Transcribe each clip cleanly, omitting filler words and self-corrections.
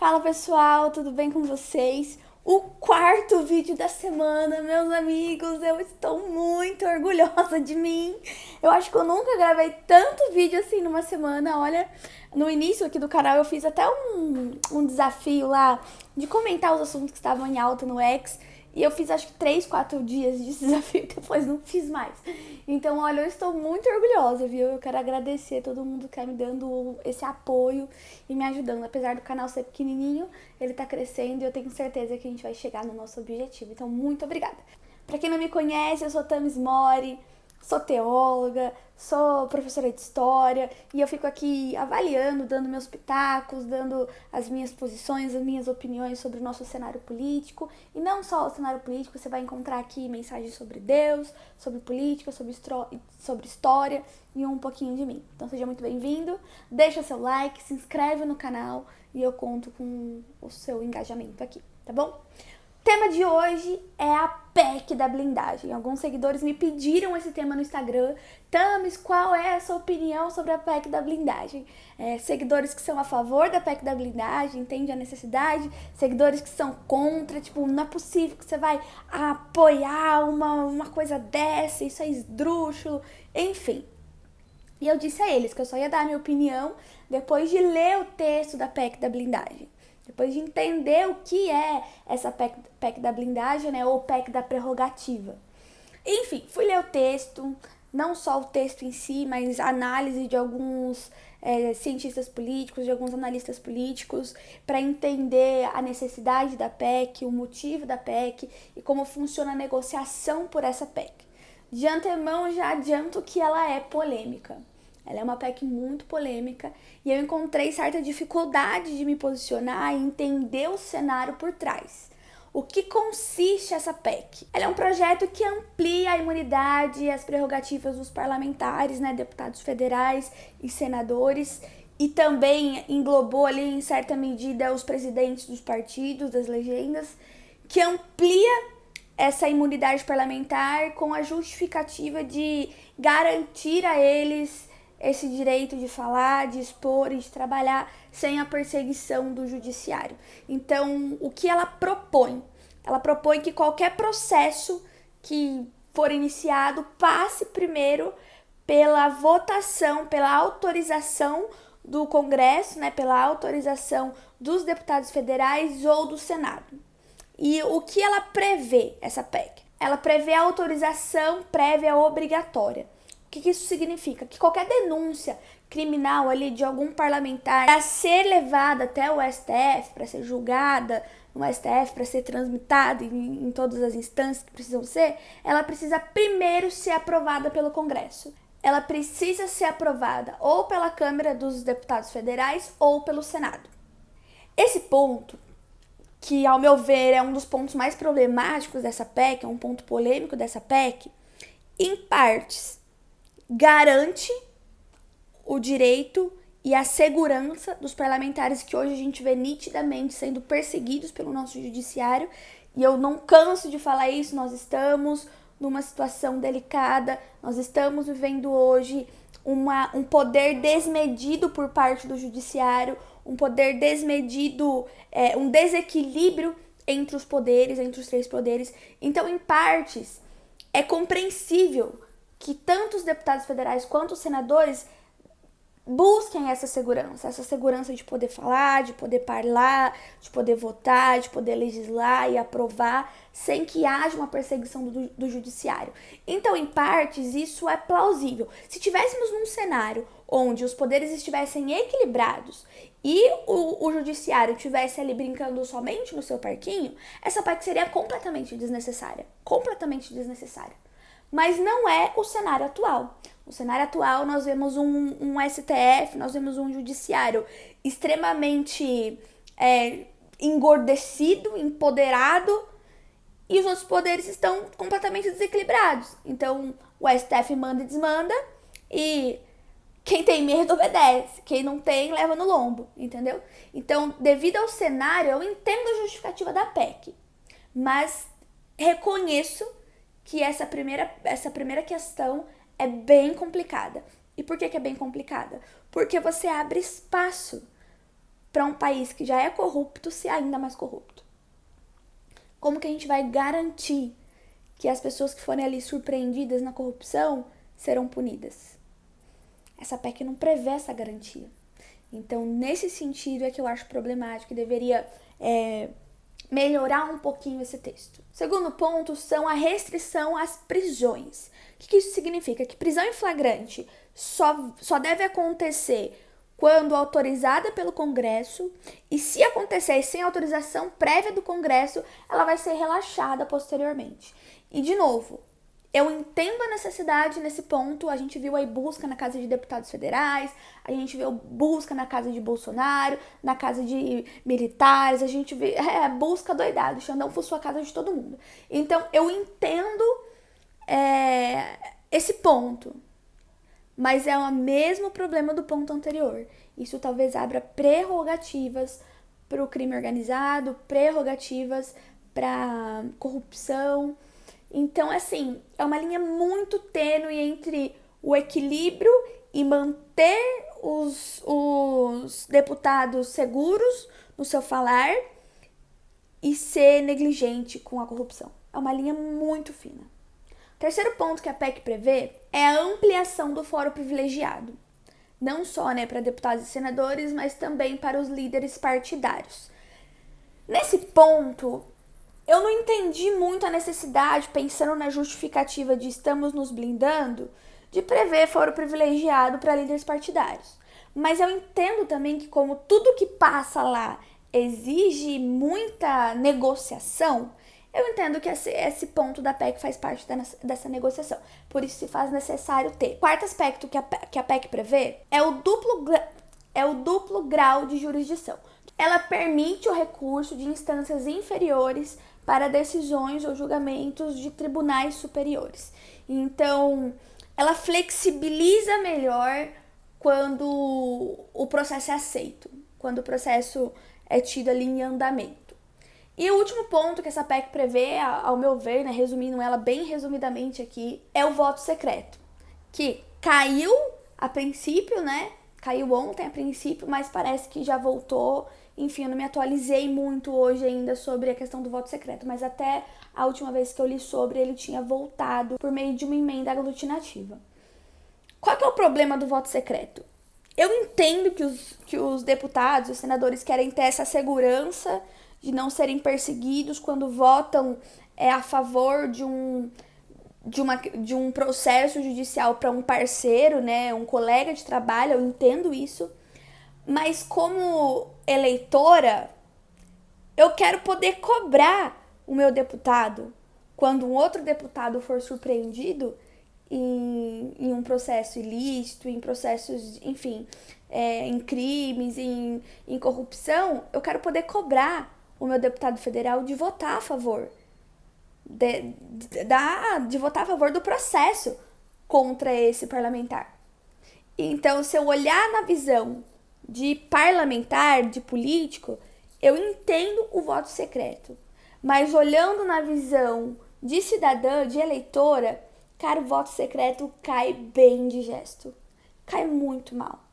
Fala pessoal, tudo bem com vocês? O quarto vídeo da semana, meus amigos, eu estou muito orgulhosa de mim. Eu acho que eu nunca gravei tanto vídeo assim numa semana. Olha, no início aqui do canal eu fiz até um desafio lá de comentar os assuntos que estavam em alta no X. E eu fiz acho que 3, 4 dias de desafio e depois não fiz mais. Então, olha, eu estou muito orgulhosa, viu? Eu quero agradecer a todo mundo que tá me dando esse apoio e me ajudando. Apesar do canal ser pequenininho, ele tá crescendo e eu tenho certeza que a gente vai chegar no nosso objetivo. Então, muito obrigada. Pra quem não me conhece, eu sou Thames Mori, sou teóloga, sou professora de história e eu fico aqui avaliando, dando meus pitacos, dando as minhas posições, as minhas opiniões sobre o nosso cenário político. E não só o cenário político, você vai encontrar aqui mensagens sobre Deus, sobre política, sobre história e um pouquinho de mim. Então seja muito bem-vindo, deixa seu like, se inscreve no canal e eu conto com o seu engajamento aqui, tá bom? O tema de hoje é a PEC da blindagem. Alguns seguidores me pediram esse tema no Instagram. Thames, qual é a sua opinião sobre a PEC da blindagem? Seguidores que são a favor da PEC da blindagem, entendem a necessidade. Seguidores que são contra, tipo, não é possível que você vai apoiar uma coisa dessa, isso é esdrúxulo, enfim. E eu disse a eles que eu só ia dar a minha opinião depois de ler o texto da PEC da blindagem. Depois de entender o que é essa PEC da blindagem, né, ou PEC da prerrogativa. Enfim, fui ler o texto, não só o texto em si, mas a análise de alguns cientistas políticos, de alguns analistas políticos, para entender a necessidade da PEC, o motivo da PEC e como funciona a negociação por essa PEC. De antemão, já adianto que ela é polêmica. Ela é uma PEC muito polêmica e eu encontrei certa dificuldade de me posicionar e entender o cenário por trás. O que consiste essa PEC? Ela é um projeto que amplia a imunidade e as prerrogativas dos parlamentares, né, deputados federais e senadores, e também englobou ali em certa medida os presidentes dos partidos, das legendas, que amplia essa imunidade parlamentar com a justificativa de garantir a eles esse direito de falar, de expor e de trabalhar sem a perseguição do judiciário. Então, o que ela propõe? Ela propõe que qualquer processo que for iniciado passe primeiro pela votação, pela autorização do Congresso, né, pela autorização dos deputados federais ou do Senado. E o que ela prevê, essa PEC? Ela prevê a autorização prévia obrigatória. O que isso significa? Que qualquer denúncia criminal ali de algum parlamentar para ser levada até o STF, para ser julgada no STF, para ser transmitada em todas as instâncias que precisam ser, ela precisa primeiro ser aprovada pelo Congresso. Ela precisa ser aprovada ou pela Câmara dos Deputados Federais ou pelo Senado. Esse ponto, que ao meu ver é um dos pontos mais problemáticos dessa PEC, é um ponto polêmico dessa PEC, em partes garante o direito e a segurança dos parlamentares que hoje a gente vê nitidamente sendo perseguidos pelo nosso judiciário, e eu não canso de falar isso. Nós estamos numa situação delicada, nós estamos vivendo hoje um poder desmedido por parte do judiciário, um poder desmedido, um desequilíbrio entre os poderes, entre os três poderes. Então, em partes, é compreensível que tanto os deputados federais quanto os senadores busquem essa segurança de poder falar, de poder falar, de poder votar, de poder legislar e aprovar sem que haja uma perseguição do judiciário. Então, em partes, isso é plausível. Se tivéssemos num cenário onde os poderes estivessem equilibrados e o judiciário estivesse ali brincando somente no seu parquinho, essa PEC seria completamente desnecessária. Completamente desnecessária. Mas não é o cenário atual. No cenário atual, nós vemos um STF, nós vemos um judiciário extremamente engordecido, empoderado, e os outros poderes estão completamente desequilibrados. Então, o STF manda e desmanda, e quem tem medo obedece, quem não tem leva no lombo, entendeu? Então, devido ao cenário, eu entendo a justificativa da PEC, mas reconheço que essa primeira questão é bem complicada. E por que é bem complicada? Porque você abre espaço para um país que já é corrupto ser ainda mais corrupto? Como que a gente vai garantir que as pessoas que forem ali surpreendidas na corrupção serão punidas? Essa PEC não prevê essa garantia. Então, nesse sentido é que eu acho problemático e deveria melhorar um pouquinho esse texto. Segundo ponto são a restrição às prisões. O que isso significa? Que prisão em flagrante só deve acontecer quando autorizada pelo Congresso, e se acontecer sem autorização prévia do Congresso, ela vai ser relaxada posteriormente. E, de novo, eu entendo a necessidade nesse ponto, a gente viu aí busca na casa de deputados federais, a gente viu busca na casa de Bolsonaro, na casa de militares, a gente viu busca doidado, Xandão fuçou a casa de todo mundo. Então, eu entendo esse ponto, mas é o mesmo problema do ponto anterior. Isso talvez abra prerrogativas para o crime organizado, prerrogativas para corrupção. Então, assim, é uma linha muito tênue entre o equilíbrio e manter os deputados seguros no seu falar e ser negligente com a corrupção. É uma linha muito fina. O terceiro ponto que a PEC prevê é a ampliação do fórum privilegiado. Não só para deputados e senadores, mas também para os líderes partidários. Nesse ponto, eu não entendi muito a necessidade, pensando na justificativa de estamos nos blindando, de prever fórum privilegiado para líderes partidários. Mas eu entendo também que, como tudo que passa lá exige muita negociação, eu entendo que esse ponto da PEC faz parte dessa negociação. Por isso se faz necessário ter. O quarto aspecto que a PEC prevê é o duplo grau de jurisdição. Ela permite o recurso de instâncias inferiores para decisões ou julgamentos de tribunais superiores. Então, ela flexibiliza melhor quando o processo é aceito, quando o processo é tido ali em andamento. E o último ponto que essa PEC prevê, ao meu ver, resumindo ela bem resumidamente aqui, é o voto secreto, que caiu a princípio, caiu ontem a princípio, mas parece que já voltou. Enfim, eu não me atualizei muito hoje ainda sobre a questão do voto secreto, mas até a última vez que eu li sobre, ele tinha voltado por meio de uma emenda aglutinativa. Qual que é o problema do voto secreto? Eu entendo que os deputados, os senadores querem ter essa segurança de não serem perseguidos quando votam a favor de um processo judicial para um parceiro, um colega de trabalho, eu entendo isso. Mas como eleitora, eu quero poder cobrar o meu deputado quando um outro deputado for surpreendido em um processo ilícito, em processos, enfim, em crimes, em corrupção. Eu quero poder cobrar o meu deputado federal de votar a favor de votar a favor do processo contra esse parlamentar. Então, se eu olhar na visão de parlamentar, de político, eu entendo o voto secreto. Mas olhando na visão de cidadã, de eleitora, cara, o voto secreto cai bem de gesto. Cai muito mal.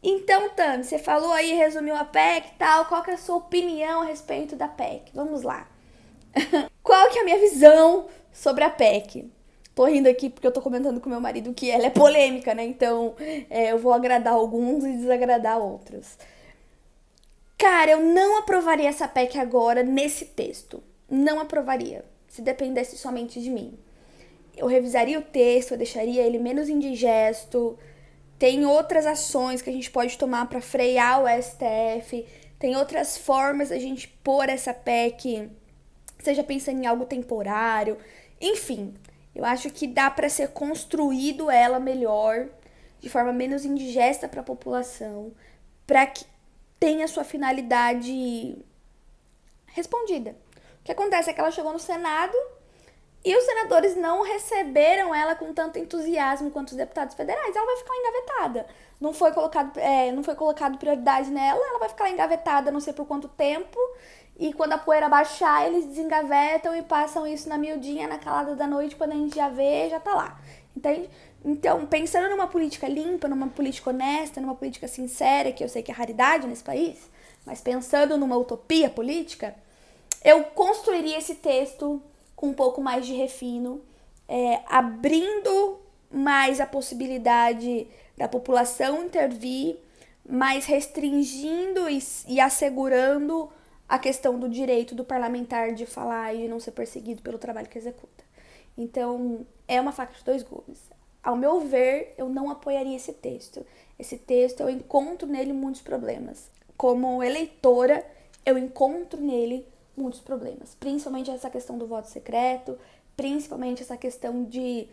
Então, Tami, você falou aí, resumiu a PEC e tal, qual que é a sua opinião a respeito da PEC? Vamos lá. Qual que é a minha visão sobre a PEC? Tô rindo aqui porque eu tô comentando com meu marido que ela é polêmica, Então, eu vou agradar alguns e desagradar outros. Cara, eu não aprovaria essa PEC agora nesse texto. Não aprovaria, se dependesse somente de mim. Eu revisaria o texto, eu deixaria ele menos indigesto. Tem outras ações que a gente pode tomar para frear o STF. Tem outras formas da gente pôr essa PEC, seja pensando em algo temporário. Enfim, eu acho que dá para ser construído ela melhor, de forma menos indigesta para a população, para que tenha sua finalidade respondida. O que acontece é que ela chegou no Senado e os senadores não receberam ela com tanto entusiasmo quanto os deputados federais. Ela vai ficar engavetada. Não foi colocado prioridade nela, ela vai ficar engavetada não sei por quanto tempo. E quando a poeira baixar, eles desengavetam e passam isso na miudinha, na calada da noite, quando a gente já vê, já tá lá. Entende? Então, pensando numa política limpa, numa política honesta, numa política sincera, que eu sei que é raridade nesse país, mas pensando numa utopia política, eu construiria esse texto com um pouco mais de refino, abrindo mais a possibilidade da população intervir, mas restringindo e assegurando a questão do direito do parlamentar de falar e não ser perseguido pelo trabalho que executa. Então, é uma faca de dois gumes. Ao meu ver, eu não apoiaria esse texto. Esse texto, eu encontro nele muitos problemas. Como eleitora, eu encontro nele muitos problemas. Principalmente essa questão do voto secreto, principalmente essa questão de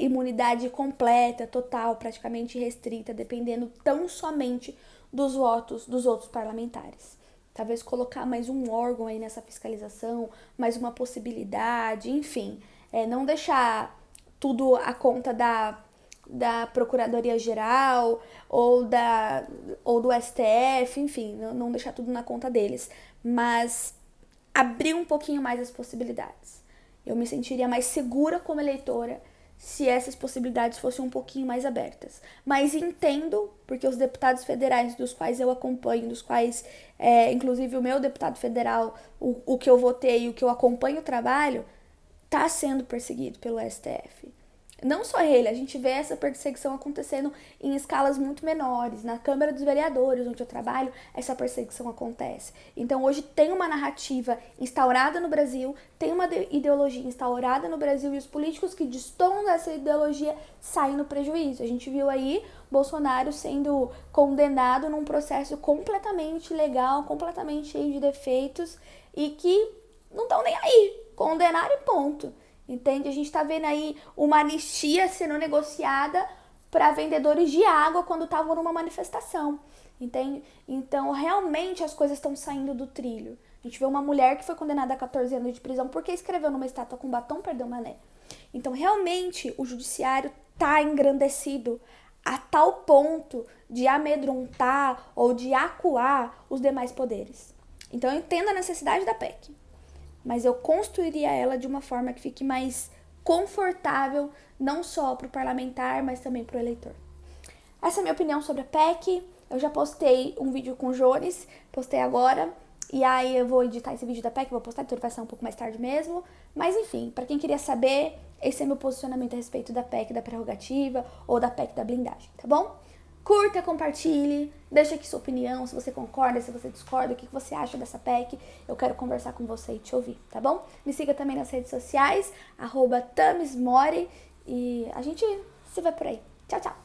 imunidade completa, total, praticamente restrita, dependendo tão somente dos votos dos outros parlamentares. Talvez colocar mais um órgão aí nessa fiscalização, mais uma possibilidade, enfim. Não deixar tudo à conta da Procuradoria-Geral ou do STF, enfim, não deixar tudo na conta deles. Mas abrir um pouquinho mais as possibilidades. Eu me sentiria mais segura como eleitora se essas possibilidades fossem um pouquinho mais abertas. Mas entendo, porque os deputados federais dos quais eu acompanho, dos quais, inclusive o meu deputado federal, o que eu votei e o que eu acompanho o trabalho, está sendo perseguido pelo STF. Não só ele, a gente vê essa perseguição acontecendo em escalas muito menores. Na Câmara dos Vereadores, onde eu trabalho, essa perseguição acontece. Então, hoje tem uma narrativa instaurada no Brasil, tem uma ideologia instaurada no Brasil e os políticos que destoam dessa ideologia saem no prejuízo. A gente viu aí Bolsonaro sendo condenado num processo completamente legal, completamente cheio de defeitos e que não estão nem aí. Condenaram e ponto. Entende? A gente tá vendo aí uma anistia sendo negociada para vendedores de água quando estavam numa manifestação. Entende? Então, realmente as coisas estão saindo do trilho. A gente vê uma mulher que foi condenada a 14 anos de prisão porque escreveu numa estátua com batom, perdeu mané. Então, realmente, o judiciário tá engrandecido a tal ponto de amedrontar ou de acuar os demais poderes. Então, eu entendo a necessidade da PEC. Mas eu construiria ela de uma forma que fique mais confortável, não só para o parlamentar, mas também para o eleitor. Essa é a minha opinião sobre a PEC. Eu já postei um vídeo com o Jones, postei agora, e aí eu vou editar esse vídeo da PEC, vou postar, então ele vai sair um pouco mais tarde mesmo. Mas enfim, para quem queria saber, esse é meu posicionamento a respeito da PEC da prerrogativa ou da PEC da blindagem, tá bom? Curta, compartilhe, deixa aqui sua opinião, se você concorda, se você discorda, o que você acha dessa PEC. Eu quero conversar com você e te ouvir, tá bom? Me siga também nas redes sociais, @tamismore, e a gente se vê por aí. Tchau, tchau!